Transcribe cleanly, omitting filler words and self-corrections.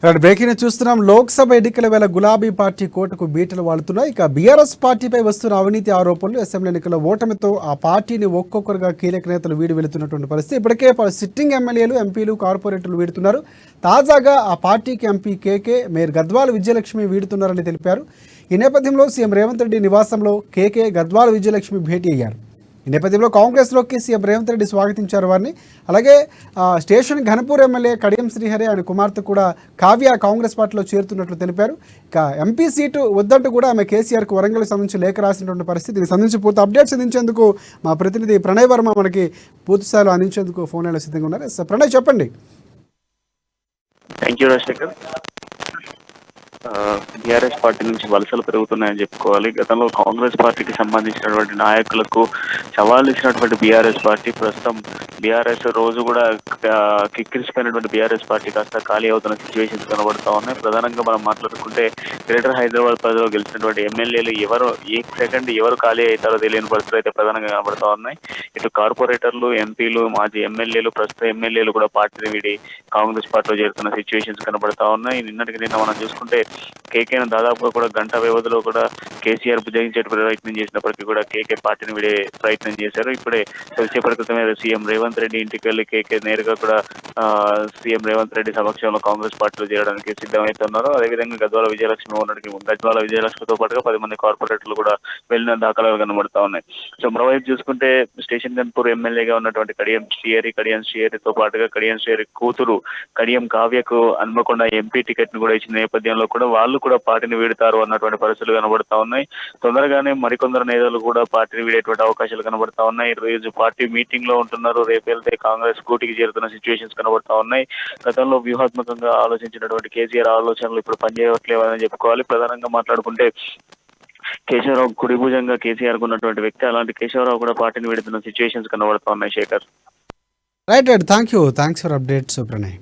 Breaking చూస్తున్నాం. లోక్సభ ఎన్నికల వేళ గులాబీ పార్టీ కోటకు బీటలు వాడుతున్నాయి. ఇక బీఆర్ఎస్ పార్టీపై వస్తున్న అవినీతి ఆరోపణలు, అసెంబ్లీ ఎన్నికల ఓటమితో ఆ పార్టీని ఒక్కొక్కరుగా కీలక నేతలు వెళుతున్నటువంటి పరిస్థితి. ఇప్పటికే సిట్టింగ్ ఎమ్మెల్యేలు, ఎంపీలు, కార్పొరేటర్లు వీడుతున్నారు. తాజాగా ఆ పార్టీకి ఎంపీ కేకే, మేయర్ గద్వాల విజయలక్ష్మి వీడుతున్నారని తెలిపారు. ఈ నేపథ్యంలో సీఎం రేవంత్ రెడ్డి నివాసంలో కేకే, గద్వాల విజయలక్ష్మి భేటీ అయ్యారు. ఈ నేపథ్యంలో కాంగ్రెస్లోకి సీఎం రేవంత్ రెడ్డి స్వాగతించారు వారిని. అలాగే స్టేషన్ ఘనపూర్ ఎమ్మెల్యే కడియం శ్రీహరి, ఆయన కుమార్తె కూడా కావ్య కాంగ్రెస్ పార్టీలో చేరుతున్నట్లు తెలిపారు. ఇక ఎంపీ సీటు వద్దంటూ కూడా ఆమె కేసీఆర్కు వరంగల్ సంబంధించి లేఖ రాసినటువంటి పరిస్థితి. దీనికి సంబంధించి పూర్తి అప్డేట్స్ అందించేందుకు మా ప్రతినిధి ప్రణయ్ వర్మ మనకి పూర్తి స్థాయిలో అందించేందుకు ఫోన్ లైన్లో సిద్ధంగా ఉన్నారు. ప్రణయ్, చెప్పండి. Thank you Rajasekhar. BRS party నుంచి వలసలు పెరుగుతున్నాయని చెప్పుకోవాలి. గతంలో కాంగ్రెస్ పార్టీకి సంబంధించినటువంటి నాయకులకు సవాళ్ళు ఇచ్చినటువంటి బీఆర్ఎస్ పార్టీ ప్రస్తుతం బీఆర్ఎస్ రోజు కూడా కిక్కిరిసిపోయినటువంటి బీఆర్ఎస్ పార్టీ కాస్త ఖాళీ అవుతున్న సిచ్యువేషన్స్ కనబడతా ఉన్నాయి. ప్రధానంగా మనం మాట్లాడుకుంటే గ్రేటర్ హైదరాబాద్ పరిధిలో గెలిచినటువంటి ఎమ్మెల్యేలు ఏ సెకండ్ ఎవరు ఖాళీ అవుతారో తెలియని పరిస్థితులు అయితే ప్రధానంగా కనబడతా ఉన్నాయి. ఇటు కార్పొరేటర్లు, ఎంపీలు, మాజీ ఎమ్మెల్యేలు, ప్రస్తుత ఎమ్మెల్యేలు కూడా పార్టీని వీడి కాంగ్రెస్ పార్టీలో చేరుతున్న సిచ్యువేషన్స్ కనబడతా ఉన్నాయి. నిన్న మనం చూసుకుంటే కేకేను దాదాపుగా కూడా గంట వ్యవధిలో కూడా కేసీఆర్ బుజ్జగించే ప్రయత్నం చేసినప్పటికీ కూడా కేకే పార్టీని విడే ప్రయత్నం చేశారు. ఇప్పుడే కొద్దిసేపటి క్రితమే సీఎం రేవంత్ రెడ్డి ఇంటికి వెళ్లి కేకే నేరుగా కూడా సీఎం రేవంత్ రెడ్డి సమక్షంలో కాంగ్రెస్ పార్టీలో చేరడానికి సిద్ధమవుతున్నారు. అదేవిధంగా గద్వాల విజయలక్ష్మితో పాటుగా 10 మంది కార్పొరేటర్లు కూడా వెళ్లిన దాఖలాలు కనబడతా ఉన్నాయి. సో మరోవైపు చూసుకుంటే స్టేషన్ గన్పూర్ ఎమ్మెల్యేగా ఉన్నటువంటి కడియం శ్రీహరితో పాటుగా కడియం శ్రీహరి కూతురు కడియం కావ్యకు హన్మకొండ ఎంపీ టికెట్ ను కూడా ఇచ్చిన నేపథ్యంలో కూడా వాళ్ళు కూడా పార్టీని వీడుతారు అన్నటువంటి పరిస్థితులు కనబడతా ఉన్నాయి. తొందరగానే మరికొందరు నేతలు కూడా పార్టీని వీడేటువంటి అవకాశాలు కనబడతా ఉన్నాయి. రోజు పార్టీ మీటింగ్ లో ఉంటున్నారు. రేపు వెళ్తే కాంగ్రెస్ కూటికి చేరుతున్న సిచ్యువేషన్స్ కనబడతా ఉన్నాయి. గతంలో వ్యూహాత్మకంగా ఆలోచించినటువంటి కేసీఆర్ ఆలోచనలు ఇప్పుడు పనిచేయట్లేవని చెప్పుకోవాలి. ప్రధానంగా మాట్లాడుకుంటే కేశవరావు కుడిభుజంగా కేసీఆర్ ఉన్నటువంటి వ్యక్తి, అలాంటి కేశవరావు కూడా పార్టీని వీడుతున్న సిచ్యువేషన్స్ కనబడతా ఉన్నాయి. Shekhar, right. Thanks for updates Pranay.